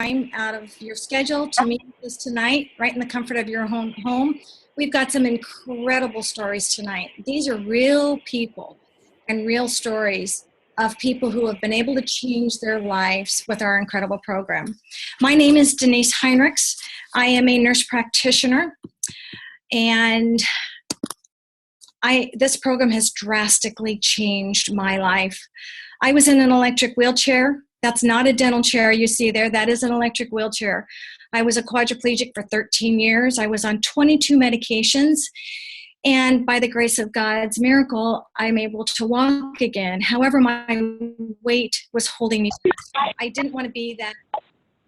time out of your schedule to meet with us tonight, right in the comfort of your own home. We've got some incredible stories tonight. These are real people and real stories of people who have been able to change their lives with our incredible program. My name is Denise Heinrichs. I am a nurse practitioner, and this program has drastically changed my life. I was in an electric wheelchair. That's not a dental chair you see there. That is an electric wheelchair. I was a quadriplegic for 13 years. I was on 22 medications. And by the grace of God's miracle, I'm able to walk again. However, my weight was holding me back. I didn't want to be that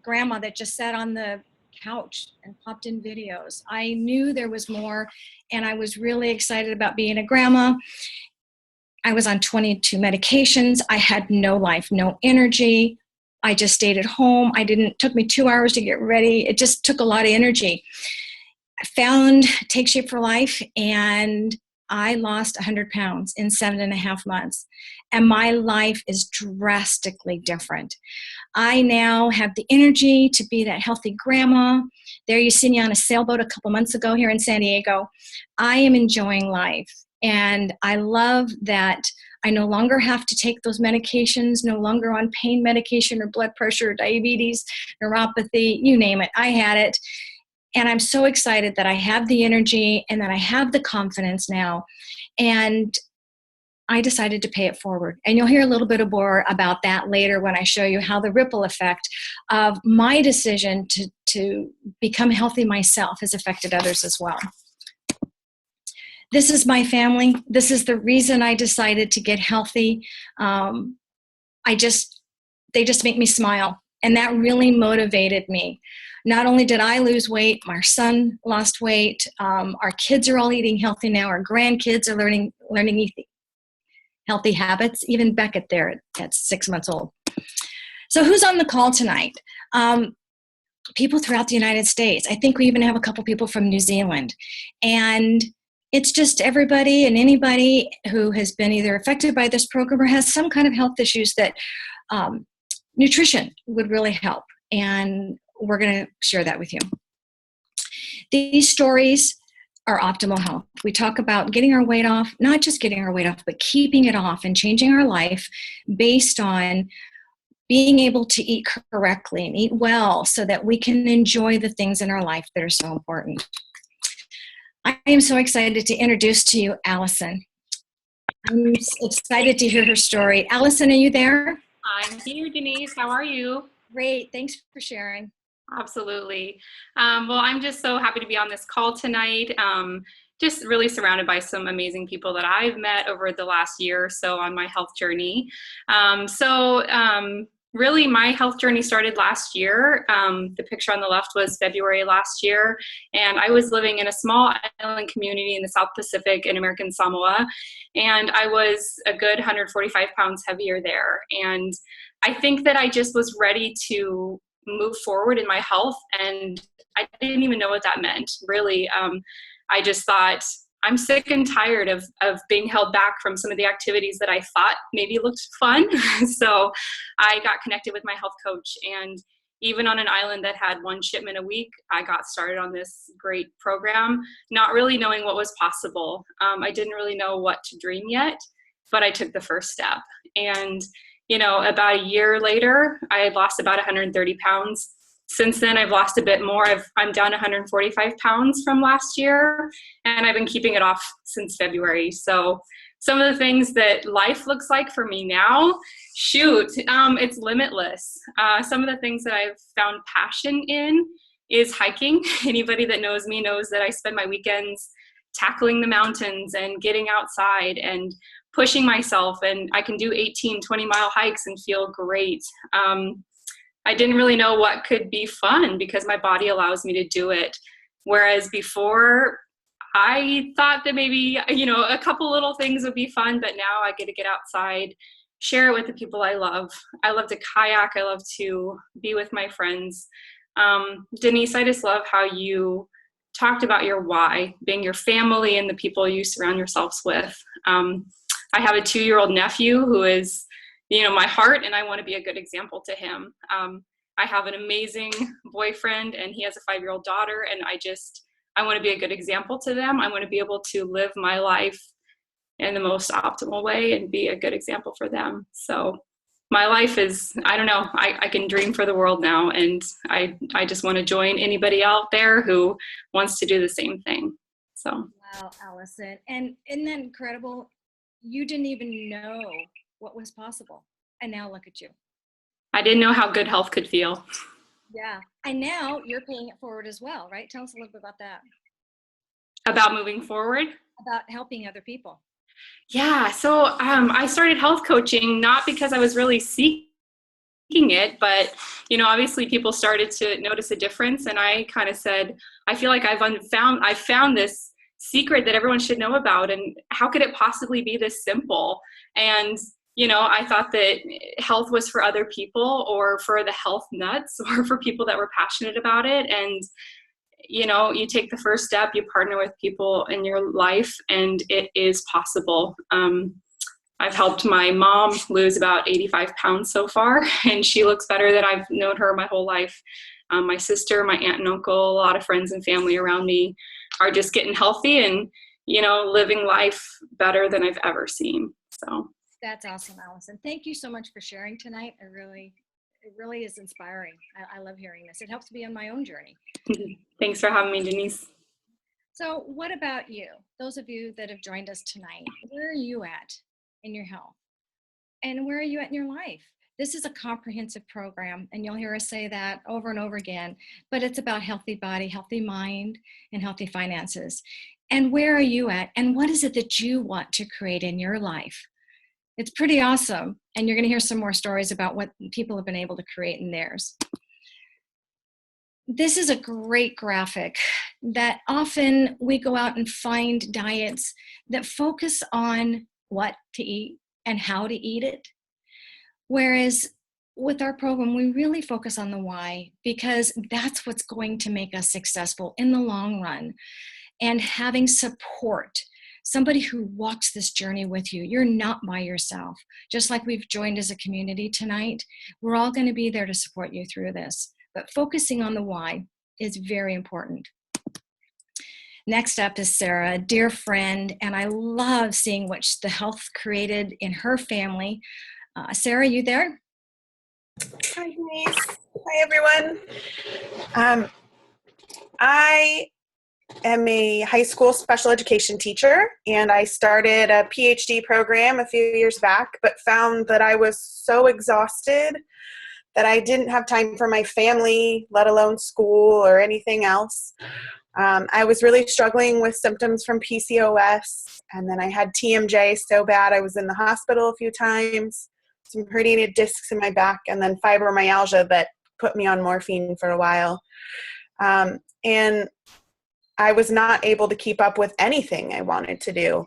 grandma that just sat on the couch and popped in videos. I knew there was more, and I was really excited about being a grandma. I was on 22 medications. I had no life, no energy. I just stayed at home. It took me 2 hours to get ready. It just took a lot of energy. I found Take Shape for Life, and I lost 100 pounds in 7.5 months. And my life is drastically different. I now have the energy to be that healthy grandma. There you see me on a sailboat a couple months ago here in San Diego. I am enjoying life. And I love that I no longer have to take those medications, no longer on pain medication or blood pressure, or diabetes, neuropathy, you name it. I had it. And I'm so excited that I have the energy and that I have the confidence now. And I decided to pay it forward. And you'll hear a little bit more about that later when I show you how the ripple effect of my decision to become healthy myself has affected others as well. This is my family. This is the reason I decided to get healthy. They just make me smile. And that really motivated me. Not only did I lose weight, my son lost weight. Our kids are all eating healthy now. Our grandkids are learning healthy habits. Even Beckett there at 6 months old. So who's on the call tonight? People throughout the United States. I think we even have a couple people from New Zealand. And it's just everybody and anybody who has been either affected by this program or has some kind of health issues that nutrition would really help. And we're going to share that with you. These stories are optimal health. We talk about getting our weight off, not just getting our weight off, but keeping it off and changing our life based on being able to eat correctly and eat well so that we can enjoy the things in our life that are so important. I am so excited to introduce to you Allison. I'm excited to hear her story. Allison, are you there? I'm here, Denise. How are you? Great. Thanks for sharing. Absolutely. Well, I'm just so happy to be on this call tonight. Just really surrounded by some amazing people that I've met over the last year or so on my health journey. Really, my health journey started last year. The picture on the left was February last year, and I was living in a small island community in the South Pacific in American Samoa, and I was a good 145 pounds heavier there. And I think that I just was ready to move forward in my health, and I didn't even know what that meant, really. I just thought, I'm sick and tired of being held back from some of the activities that I thought maybe looked fun. So I got connected with my health coach, and even on an island that had 1 shipment a week, I got started on this great program, not really knowing what was possible. I didn't really know what to dream yet, but I took the first step. And, about a year later, I had lost about 130 pounds. Since then, I've lost a bit more. I'm down 145 pounds from last year, and I've been keeping it off since February. So some of the things that life looks like for me now, it's limitless. Some of the things that I've found passion in is hiking. Anybody that knows me knows that I spend my weekends tackling the mountains and getting outside and pushing myself, and I can do 18, 20-mile hikes and feel great. I didn't really know what could be fun because my body allows me to do it. Whereas before, I thought that maybe, a couple little things would be fun, but now I get to get outside, share it with the people I love. I love to kayak. I love to be with my friends. Denise, I just love how you talked about your why, being your family and the people you surround yourselves with. I have a 2-year-old nephew who is, my heart, and I want to be a good example to him. I have an amazing boyfriend, and he has a 5-year-old daughter, and I want to be a good example to them. I want to be able to live my life in the most optimal way and be a good example for them. So my life is, I don't know, I can dream for the world now, and I just want to join anybody out there who wants to do the same thing. So. Wow, Allison. And isn't that incredible? You didn't even know what was possible. And now look at you. I didn't know how good health could feel. Yeah. And now you're paying it forward as well, right? Tell us a little bit about that. About moving forward? About helping other people. Yeah. So I started health coaching not because I was really seeking it, but obviously people started to notice a difference, and I kind of said, I feel like I found this secret that everyone should know about, and how could it possibly be this simple? And I thought that health was for other people, or for the health nuts, or for people that were passionate about it. And you take the first step, you partner with people in your life, and it is possible. I've helped my mom lose about 85 pounds so far, and she looks better than I've known her my whole life. My sister, my aunt and uncle, a lot of friends and family around me are just getting healthy and, living life better than I've ever seen. So that's awesome, Allison. Thank you so much for sharing tonight. It really is inspiring. I love hearing this. It helps me on my own journey. Thanks for having me, Denise. So what about you? Those of you that have joined us tonight, where are you at in your health? And where are you at in your life? This is a comprehensive program, and you'll hear us say that over and over again, but it's about healthy body, healthy mind, and healthy finances. And where are you at? And what is it that you want to create in your life? It's pretty awesome. And you're going to hear some more stories about what people have been able to create in theirs. This is a great graphic that often we go out and find diets that focus on what to eat and how to eat it. Whereas with our program, we really focus on the why, because that's what's going to make us successful in the long run. And having support, somebody who walks this journey with you. You're not by yourself. Just like we've joined as a community tonight, we're all going to be there to support you through this. But focusing on the why is very important. Next up is Sarah, a dear friend, and I love seeing what the health created in her family. Sarah, you there? Hi, Denise. Hi, everyone. I am a high school special education teacher, and I started a PhD program a few years back, but found that I was so exhausted that I didn't have time for my family, let alone school or anything else. I was really struggling with symptoms from PCOS, and then I had TMJ so bad I was in the hospital a few times, some herniated discs in my back, and then fibromyalgia that put me on morphine for a while. And I was not able to keep up with anything I wanted to do.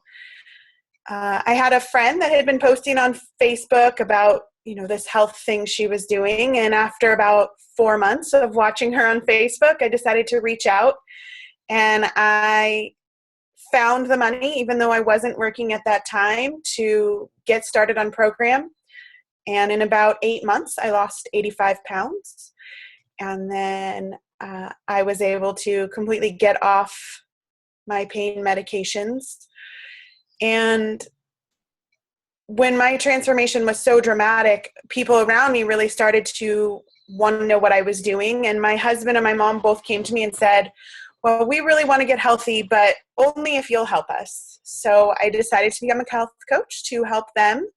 I had a friend that had been posting on Facebook about this health thing she was doing. And after about 4 months of watching her on Facebook, I decided to reach out, and I found the money, even though I wasn't working at that time, to get started on program. And in about 8 months, I lost 85 pounds. And then I was able to completely get off my pain medications. And when my transformation was so dramatic, people around me really started to want to know what I was doing. And my husband and my mom both came to me and said, well, we really want to get healthy, but only if you'll help us. So I decided to become a health coach to help them.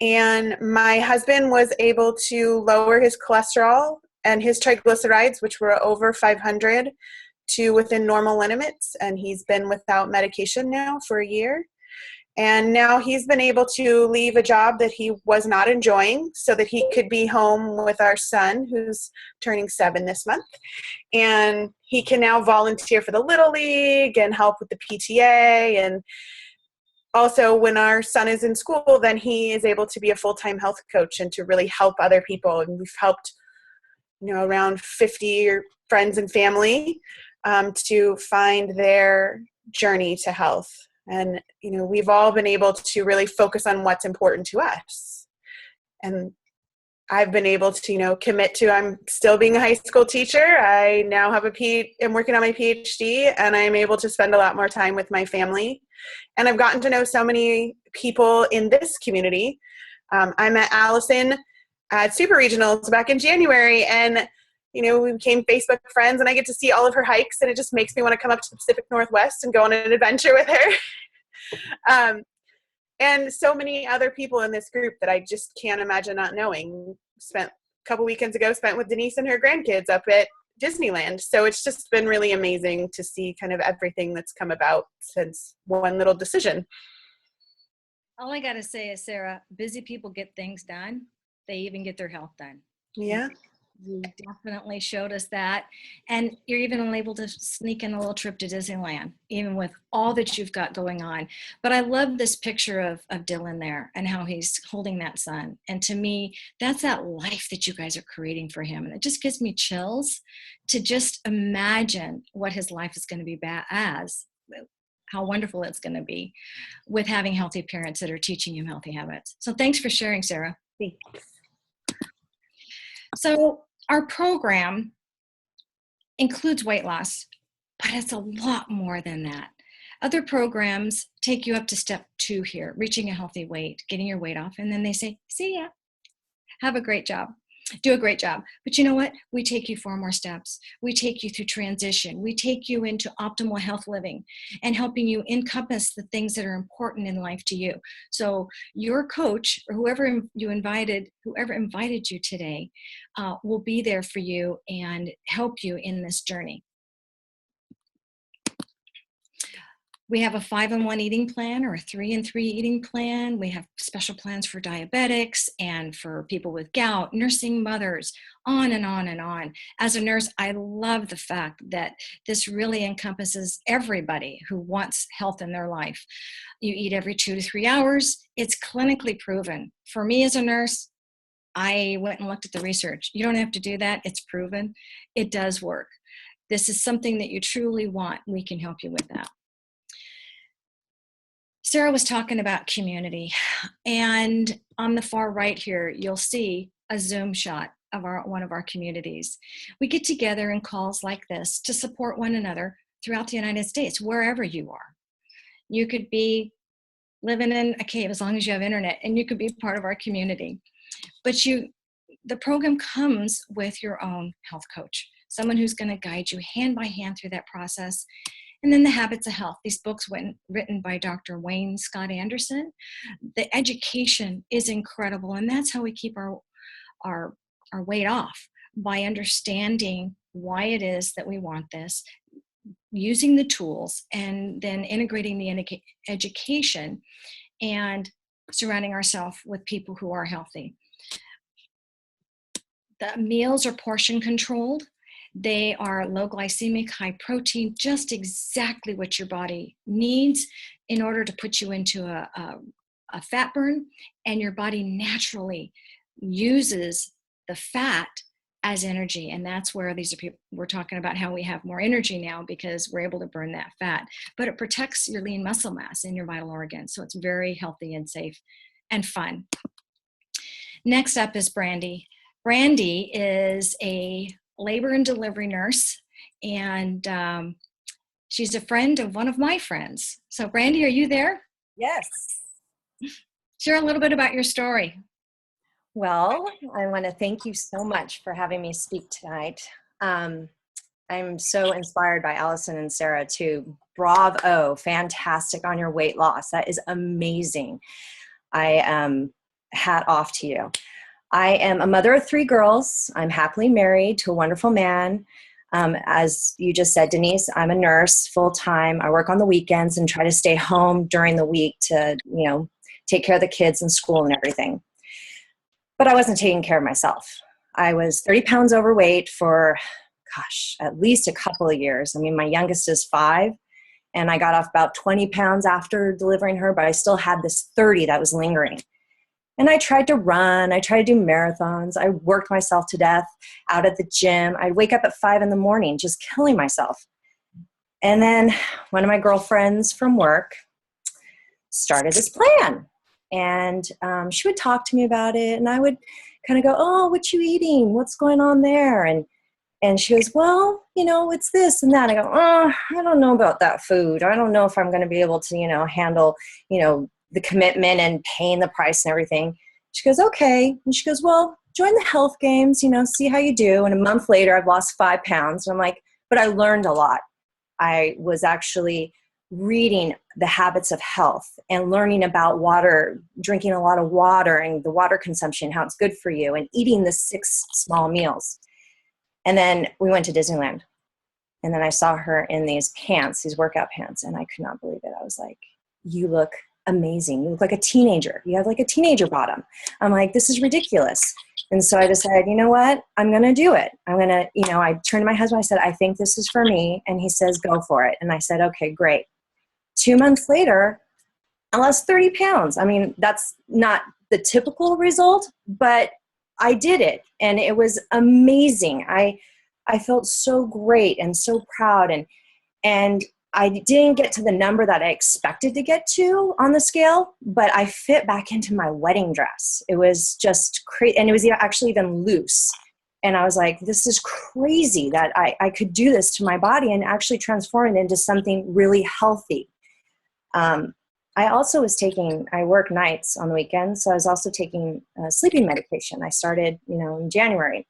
And my husband was able to lower his cholesterol and his triglycerides, which were over 500, to within normal limits. And he's been without medication now for a year. And now he's been able to leave a job that he was not enjoying so that he could be home with our son, who's turning 7 this month. And he can now volunteer for the Little League and help with the PTA. And also, when our son is in school, then he is able to be a full-time health coach and to really help other people. And we've helped, around 50 friends and family to find their journey to health. And, we've all been able to really focus on what's important to us. And I've been able to, commit to, I'm still being a high school teacher. I now have I'm working on my PhD, and I'm able to spend a lot more time with my family. And I've gotten to know so many people in this community. I met Allison at Super Regionals back in January, and we became Facebook friends, and I get to see all of her hikes, and it just makes me want to come up to the Pacific Northwest and go on an adventure with her. And so many other people in this group that I just can't imagine not knowing. Spent a couple weekends ago, spent with Denise and her grandkids up at Disneyland. So it's just been really amazing to see kind of everything that's come about since one little decision. All I got to say is, Sarah, busy people get things done. They even get their health done. Yeah. You definitely showed us that. And you're even able to sneak in a little trip to Disneyland, even with all that you've got going on. But I love this picture of Dylan there and how he's holding that son. And to me, that's that life that you guys are creating for him. And it just gives me chills to just imagine what his life is going to be as, how wonderful it's going to be with having healthy parents that are teaching him healthy habits. So thanks for sharing, Sarah. Thanks. So our program includes weight loss, but it's a lot more than that. Other programs take you up to step 2 here, reaching a healthy weight, getting your weight off, and then they say, see ya, have a great job. Do a great job. But you know what? We take you 4 more steps. We take you through transition. We take you into optimal health living and helping you encompass the things that are important in life to you. So your coach or whoever invited you today will be there for you and help you in this journey. We have a 5-in-1 eating plan or a 3-in-3 eating plan. We have special plans for diabetics and for people with gout, nursing mothers, on and on and on. As a nurse, I love the fact that this really encompasses everybody who wants health in their life. You eat every 2 to 3 hours. It's clinically proven. For me as a nurse, I went and looked at the research. You don't have to do that. It's proven. It does work. This is something that you truly want. We can help you with that. Sarah was talking about community, and on the far right here, you'll see a Zoom shot of one of our communities. We get together in calls like this to support one another throughout the United States, wherever you are. You could be living in a cave as long as you have internet, and you could be part of our community. But the program comes with your own health coach, someone who's going to guide you hand by hand through that process. And then The Habits of Health, these books written by Dr. Wayne Scott Anderson. The education is incredible, and that's how we keep our weight off, by understanding why it is that we want this, using the tools, and then integrating the education and surrounding ourselves with people who are healthy. The meals are portion controlled. They are low glycemic, high protein, just exactly what your body needs in order to put you into a fat burn. And your body naturally uses the fat as energy. And that's where these are people, we're talking about how we have more energy now because we're able to burn that fat. But it protects your lean muscle mass in your vital organs. So it's very healthy and safe and fun. Next up is Brandy. Brandy is a labor and delivery nurse, and she's a friend of one of my friends. So Brandy, are you there? Yes. Share a little bit about your story. Well, I want to thank you so much for having me speak tonight. I'm so inspired by Allison and Sarah too. Bravo, fantastic on your weight loss. That is amazing. Hat off to you. I am a mother of 3 girls. I'm happily married to a wonderful man. As you just said, Denise, I'm a nurse full-time. I work on the weekends and try to stay home during the week to, take care of the kids and school and everything. But I wasn't taking care of myself. I was 30 pounds overweight for, at least a couple of years. I mean, my youngest is 5, and I got off about 20 pounds after delivering her, but I still had this 30 that was lingering. And I tried to run. I tried to do marathons. I worked myself to death out at the gym. I'd wake up at 5 in the morning, just killing myself. And then one of my girlfriends from work started this plan. And she would talk to me about it. And I would kind of go, oh, what you eating? What's going on there? And she goes, well, it's this and that. I go, oh, I don't know about that food. I don't know if I'm going to be able to, handle, the commitment and paying the price and everything. She goes, okay. And she goes, well, join the health games, see how you do. And a month later, I've lost 5 pounds. And I'm like, but I learned a lot. I was actually reading the habits of health and learning about water, drinking a lot of water and the water consumption, how it's good for you, and eating the 6 small meals. And then we went to Disneyland. And then I saw her in these pants, these workout pants, and I could not believe it. I was like, you look amazing. You look like a teenager. You have like a teenager bottom. I'm like, this is ridiculous. And so I decided, you know what? I'm going to do it. I'm going to, I turned to my husband. I said, I think this is for me. And he says, go for it. And I said, okay, great. 2 months later, I lost 30 pounds. I mean, that's not the typical result, but I did it. And it was amazing. I felt so great and so proud. And I didn't get to the number that I expected to get to on the scale, but I fit back into my wedding dress. It was just crazy. And it was actually even loose. And I was like, this is crazy that I could do this to my body and actually transform it into something really healthy. I also was I work nights on the weekends, so I was also taking sleeping medication. I started, in January.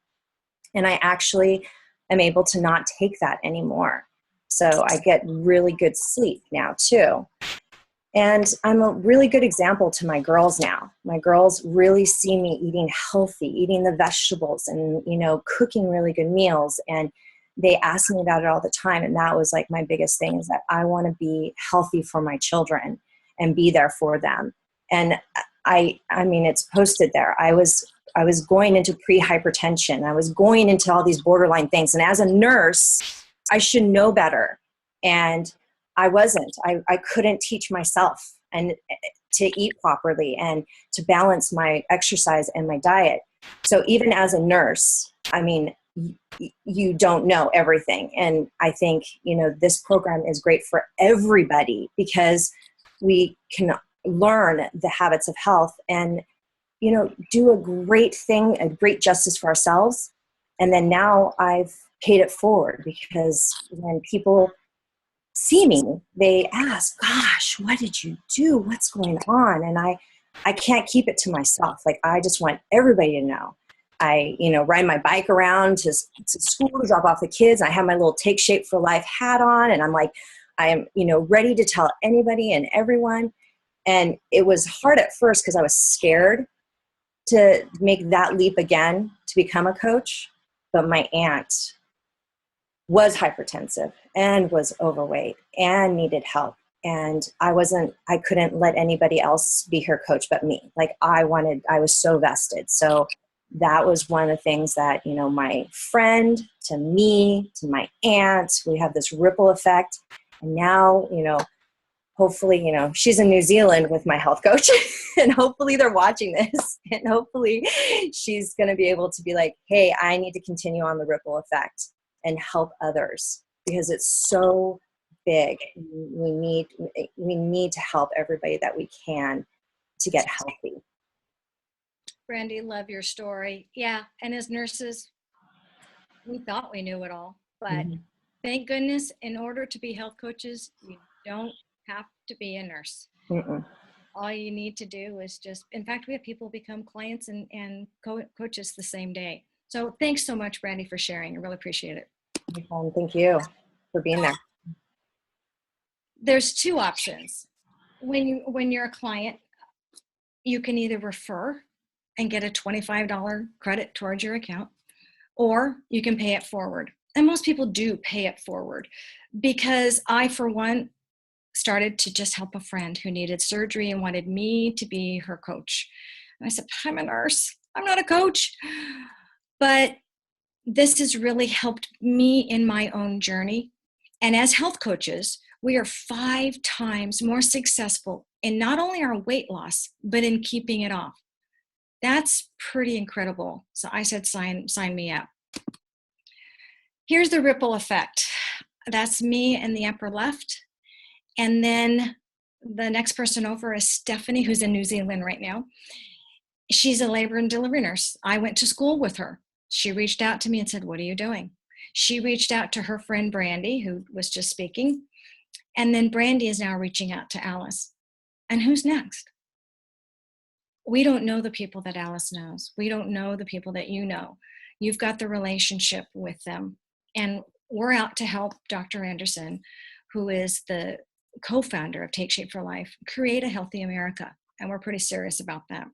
And I actually am able to not take that anymore. So I get really good sleep now too. And I'm a really good example to my girls now. My girls really see me eating healthy, eating the vegetables and, cooking really good meals. And they ask me about it all the time. And that was like my biggest thing, is that I want to be healthy for my children and be there for them. And I mean, it's posted there. I was going into pre-hypertension. I was going into all these borderline things. And as a nurse, I should know better. And I wasn't. I couldn't teach myself and to eat properly and to balance my exercise and my diet. So even as a nurse, I mean, you don't know everything. And I think, this program is great for everybody, because we can learn the habits of health and, do a great thing, a great justice for ourselves. And then now I've paid it forward, because when people see me, they ask, gosh, what did you do? What's going on? And I can't keep it to myself. Like, I just want everybody to know. I, ride my bike around to school to drop off the kids. I have my little Take Shape for Life hat on, and I'm like, I am, ready to tell anybody and everyone. And it was hard at first because I was scared to make that leap again to become a coach. But my aunt was hypertensive and was overweight and needed help. And I couldn't let anybody else be her coach but me. Like, I was so vested. So that was one of the things that, my friend to me, to my aunt, we have this ripple effect. And now, hopefully, she's in New Zealand with my health coach, and hopefully they're watching this, and hopefully she's going to be able to be like, hey, I need to continue on the ripple effect and help others, because it's so big. We need to help everybody that we can to get healthy. Brandy, love your story. Yeah, and as nurses, we thought we knew it all, but thank goodness, in order to be health coaches, you don't have to be a nurse. Mm-mm. All you need to do is in fact, we have people become clients and coaches the same day. So thanks so much, Brandy, for sharing. I really appreciate it. Thank you for being there. There's 2 options. When you're a client, you can either refer and get a $25 credit towards your account, or you can pay it forward. And most people do pay it forward, because I, for one, started to just help a friend who needed surgery and wanted me to be her coach. And I said, I'm a nurse. I'm not a coach. But this has really helped me in my own journey. And as health coaches, we are 5 times more successful in not only our weight loss, but in keeping it off. That's pretty incredible. So I said, sign me up. Here's the ripple effect. That's me in the upper left. And then the next person over is Stephanie, who's in New Zealand right now. She's a labor and delivery nurse. I went to school with her. She reached out to me and said, "What are you doing?" She reached out to her friend Brandy, who was just speaking. And then Brandy is now reaching out to Alice. And who's next? We don't know the people that Alice knows. We don't know the people that you know. You've got the relationship with them. And we're out to help Dr. Anderson, who is the co-founder of Take Shape for Life, create a healthy America. And we're pretty serious about that.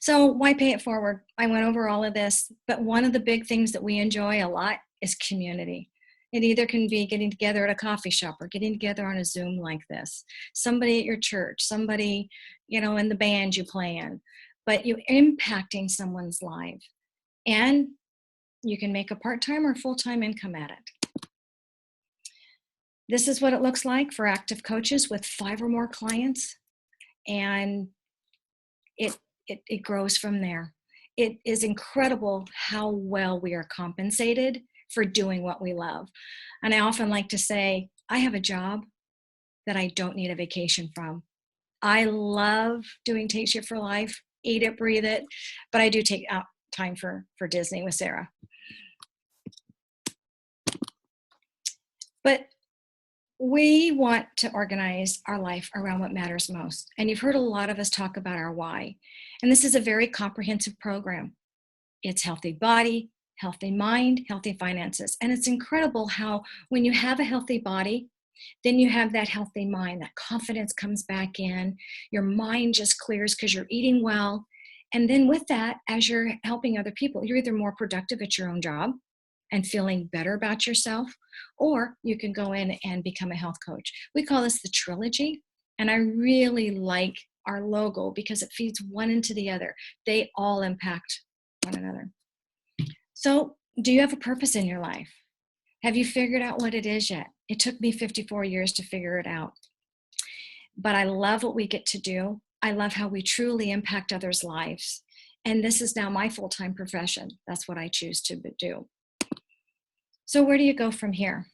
So why pay it forward? I went over all of this, but one of the big things that we enjoy a lot is community. It either can be getting together at a coffee shop or getting together on a Zoom like this, somebody at your church, somebody, in the band you play in, but you're impacting someone's life. And you can make a part-time or full-time income at it. This is what it looks like for active coaches with 5 or more clients. And it grows from there. It is incredible how well we are compensated for doing what we love. And I often like to say, I have a job that I don't need a vacation from. I love doing Take Shape for Life, eat it, breathe it, but I do take out time for Disney with Sarah. But we want to organize our life around what matters most. And you've heard a lot of us talk about our why. And this is a very comprehensive program. It's healthy body, healthy mind, healthy finances. And it's incredible how when you have a healthy body, then you have that healthy mind, that confidence comes back in, your mind just clears because you're eating well. And then with that, as you're helping other people, you're either more productive at your own job and feeling better about yourself, or you can go in and become a health coach. We call this the trilogy, and I really like our logo because it feeds one into the other. They all impact one another. So, do you have a purpose in your life? Have you figured out what it is yet? It took me 54 years to figure it out. But I love what we get to do. I love how we truly impact others' lives. And this is now my full-time profession. That's what I choose to do. So where do you go from here?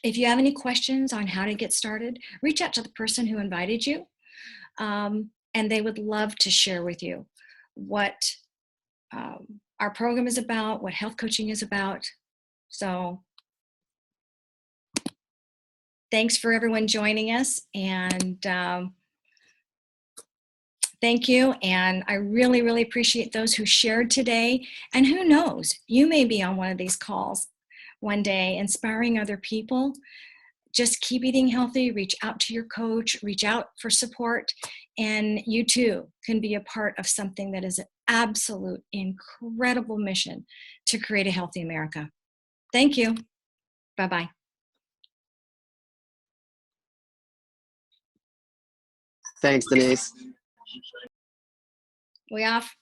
If you have any questions on how to get started, reach out to the person who invited you, and they would love to share with you what our program is about, what health coaching is about. So thanks for everyone joining us, and thank you. And I really, really appreciate those who shared today. And who knows, you may be on one of these calls one day, inspiring other people. Just keep eating healthy, reach out to your coach, reach out for support, and you too can be a part of something that is an absolute incredible mission to create a healthy America. Thank you. Bye-bye. Thanks, Denise. We off?